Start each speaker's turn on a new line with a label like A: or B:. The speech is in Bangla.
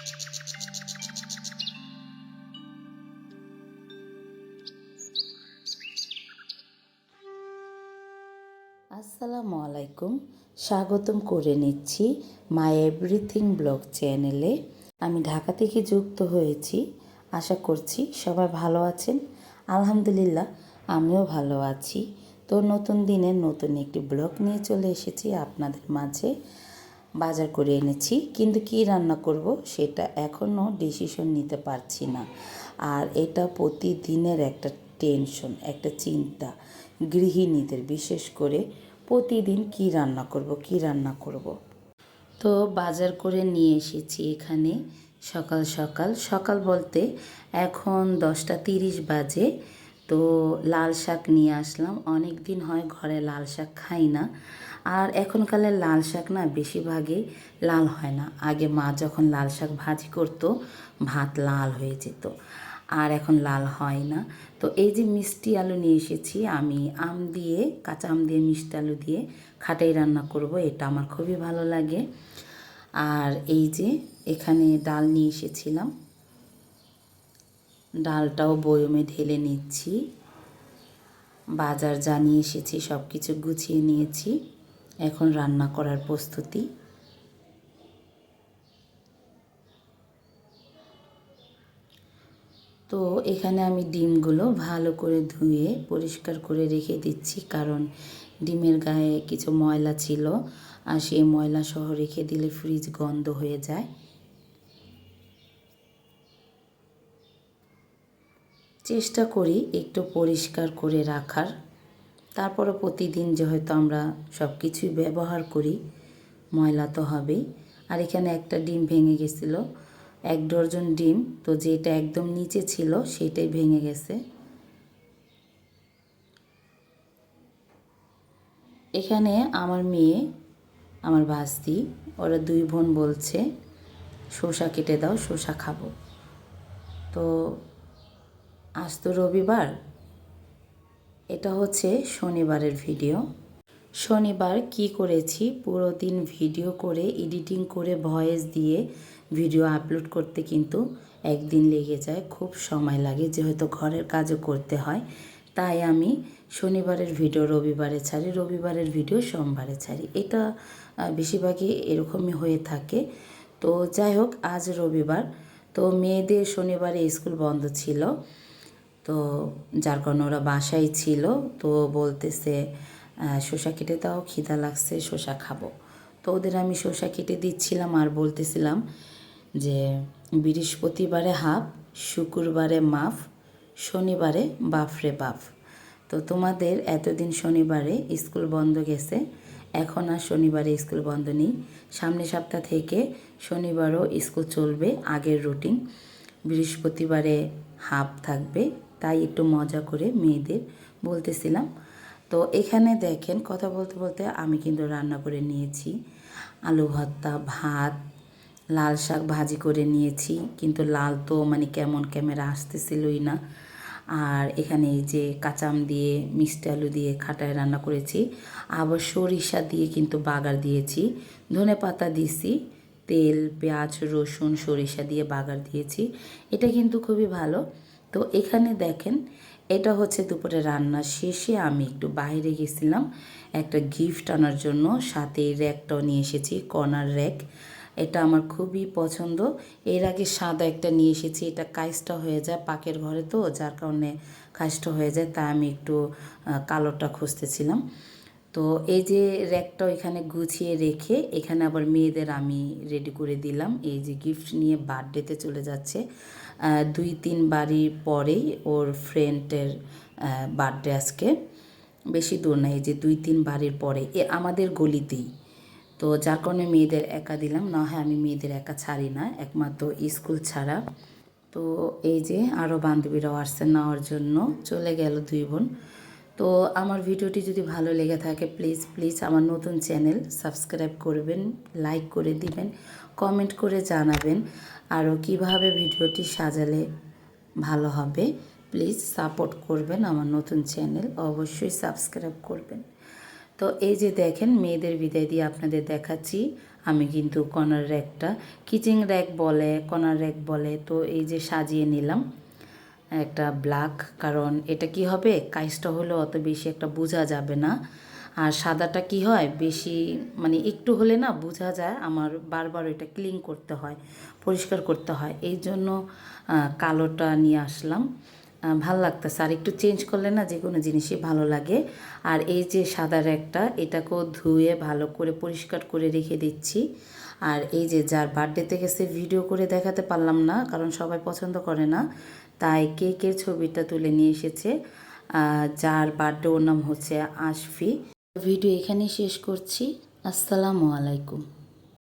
A: আসসালামু আলাইকুম, স্বাগতম করে নিচ্ছি মাই এভরিথিং ব্লগ চ্যানেলে। আমি ঢাকা থেকে যুক্ত হয়েছি। আশা করছি সবাই ভালো আছেন। আলহামদুলিল্লাহ, আমিও ভালো আছি। তো নতুন দিনের নতুন একটি ব্লগ নিয়ে চলে এসেছি আপনাদের মাঝে। বাজার করে এনেছি, কিন্তু কি রান্না করব সেটা এখনও ডিসিশন নিতে পারছি না। আর এটা প্রতিদিনের একটা টেনশন, একটা চিন্তা গৃহিণীদের, বিশেষ করে প্রতিদিন কি রান্না করব। তো বাজার করে নিয়ে এসেছি এখানে সকাল সকাল সকাল বলতে এখন 10টা 30 বাজে। তো লাল শাক নিয়ে আসলাম। অনেক দিন হয় ঘরে লাল শাক খাই না। আর এখনকালের লাল শাক না বেশিরভাগই লাল হয় না। আগে মা যখন লাল শাক ভাজি করতো ভাত লাল হয়ে যেত, আর এখন লাল হয় না। তো এই যে মিষ্টি আলু নিয়ে এসেছি, আমি আম দিয়ে, কাঁচা আম দিয়ে মিষ্টি আলু দিয়ে খাটাই রান্না করব, এটা আমার খুবই ভালো লাগে। আর এই যে এখানে ডাল নিয়ে এসেছিলাম, ডালটাও বয়মে ঢেলে নিচ্ছি। বাজার জানিয়ে এসেছি, সব কিছু গুছিয়ে নিয়েছি। এখন রান্না করার প্রস্তুতি। তো এখানে আমি ডিমগুলো ভালো করে ধুয়ে পরিষ্কার করে রেখে দিচ্ছি, কারণ ডিমের গায়ে কিছু ময়লা ছিল, আর সেই ময়লা সহ রেখে দিলে ফ্রিজ গন্ধ হয়ে যায়। চেষ্টা করি একটু পরিষ্কার করে রাখার। তারপরে প্রতিদিন যেহেতু আমরা সব কিছুই ব্যবহার করি, ময়লা তো হবেই। আর এখানে একটা ডিম ভেঙে গেছিলো, 1 ডজন ডিম, তো যেটা একদম নিচে ছিল সেটাই ভেঙে গেছে। এখানে আমার মেয়ে, আমার ভাস্তি, ওরা 2 বোন বলছে শসা কেটে দাও, শসা খাবো। তো আজ তো রবিবার, এটা হচ্ছে শনিবারের ভিডিও। শনিবার কি করেছি, পুরো দিন ভিডিও করে, এডিটিং করে, ভয়েস দিয়ে ভিডিও আপলোড করতে কিন্তু একদিন লেগে যায়, খুব সময় লাগে, যেহেতু ঘরের কাজও করতে হয়। তাই আমি শনিবারের ভিডিও রবিবারে ছাড়ি, রবিবারের ভিডিও সোমবারে ছাড়ি। এটা বেশিরভাগই এরকমই হয়ে থাকে। তো যাই হোক, আজ রবিবার, তো মেয়েদের শনিবারে স্কুল বন্ধ ছিল, তো যার কারণে ওরা বাসায় ছিল। তো বলতেছে শসা কেটে দাও, খিদা লাগছে, শসা খাবো। তো ওদের আমি শসা কেটে দিচ্ছিলাম আর বলতেছিলাম যে বৃহস্পতিবারে হাফ, শুক্রবারে মাফ, শনিবারে বাফরে বাফ। তো তোমাদের এতদিন শনিবারে স্কুল বন্ধ গেছে, এখন আর শনিবারে স্কুল বন্ধ নেই। সামনের সপ্তাহ থেকে শনিবারও স্কুল চলবে, আগের রুটিন। বৃহস্পতিবারে হাফ থাকবে, তাই একটু মজা করে মেয়েদের বলতেছিলাম। তো এখানে দেখেন, কথা বলতে বলতে আমি কিন্তু রান্না করে নিয়েছি আলু ভর্তা, ভাত, লাল শাক ভাজি করে নিয়েছি, কিন্তু লাল তো মানে কেমন ক্যামেরা আসতেছিলই না। আর এখানে এই যে কাঁচা আম দিয়ে মিষ্টি আলু দিয়ে খাটায় রান্না করেছি, আবার সরিষা দিয়ে কিন্তু বাগার দিয়েছি, ধনে পাতা দিয়েছি, তেল, পেঁয়াজ, রসুন, সরিষা দিয়ে বাগার দিয়েছি। এটা কিন্তু খুবই ভালো। তো এখানে দেখেন, এটা হচ্ছে দুপুরে রান্না শেষে আমি একটু বাইরে গেছিলাম একটা গিফট আনার জন্য, সাথে এই র্যাকটাও নিয়ে এসেছি, কর্নার র্যাক। এটা আমার খুবই পছন্দ। এর আগে সাদা একটা নিয়ে এসেছি, এটা কাইজটা হয়ে যায়, পাকের ঘরে তো, যার কারণে কাইজটা হয়ে যায়, তাই আমি একটু কালোটা খুঁজতেছিলাম। তো এই যে র্যাকটাও এখানে গুছিয়ে রেখে, এখানে আবার মেয়েদের আমি রেডি করে দিলাম। এই যে গিফট নিয়ে বার্থডেতে চলে যাচ্ছে, 2-3 বাড়ি পরেই ওর ফ্রেন্ডের বার্থডে আজকে, বেশি দূর না, এই যে 2-3 বাড়ির পরে, আমাদের গলিতেই। তো যার কারণে মেয়েদের একা দিলাম, না হয় আমি মেয়েদের একা ছাড়ি না, একমাত্র স্কুল ছাড়া। তো এই যে আরও বান্ধবীরাও আসছে নেওয়ার জন্য, চলে গেল 2 বোন। তো আমার ভিডিওটি যদি ভালো লেগে থাকে, প্লিজ প্লিজ আমার নতুন চ্যানেল সাবস্ক্রাইব করবেন, লাইক করে দিবেন, কমেন্ট করে জানাবেন আরও কিভাবে ভিডিওটি সাজালে ভালো হবে। প্লিজ সাপোর্ট করবেন আমার নতুন চ্যানেল, অবশ্যই সাবস্ক্রাইব করবেন। তো এই যে দেখেন, মেয়েদের বিদায় দিয়ে আপনাদের দেখাচ্ছি আমি কিন্তু কর্নার র্যাকটা কিচেন র্যাক বলে, কর্নার র্যাক বলে, তো এই যে সাজিয়ে নিলাম একটা ব্ল্যাক, কারণ এটা কি হবে কাইসটা হলে অত বেশি একটা বোঝা যাবে না। আর সাদাটা কি হয় বেশি মানে একটু হলে না বোঝা যায়, আমার বারবার এটা ক্লিন করতে হয়, পরিষ্কার করতে হয়, এই জন্য কালোটা নিয়ে আসলাম। ভাল লাগতেছে, আর একটু চেঞ্জ করলে না যে কোনো জিনিসই ভালো লাগে। আর এই যে সাদা র্যাকটা, এটাকেও ধুয়ে ভালো করে পরিষ্কার করে রেখে দিচ্ছি। আর এই যে যার বার্থডেতে গেছে ভিডিও করে দেখাতে পারলাম না, কারণ সবাই পছন্দ করে না, তাই কেকের ছবিটা তুলে নিয়ে এসেছে। যার বার্থডে ওর নাম হচ্ছে আশফি। ভিডিও এখানেই শেষ করছি। আসসালামু আলাইকুম।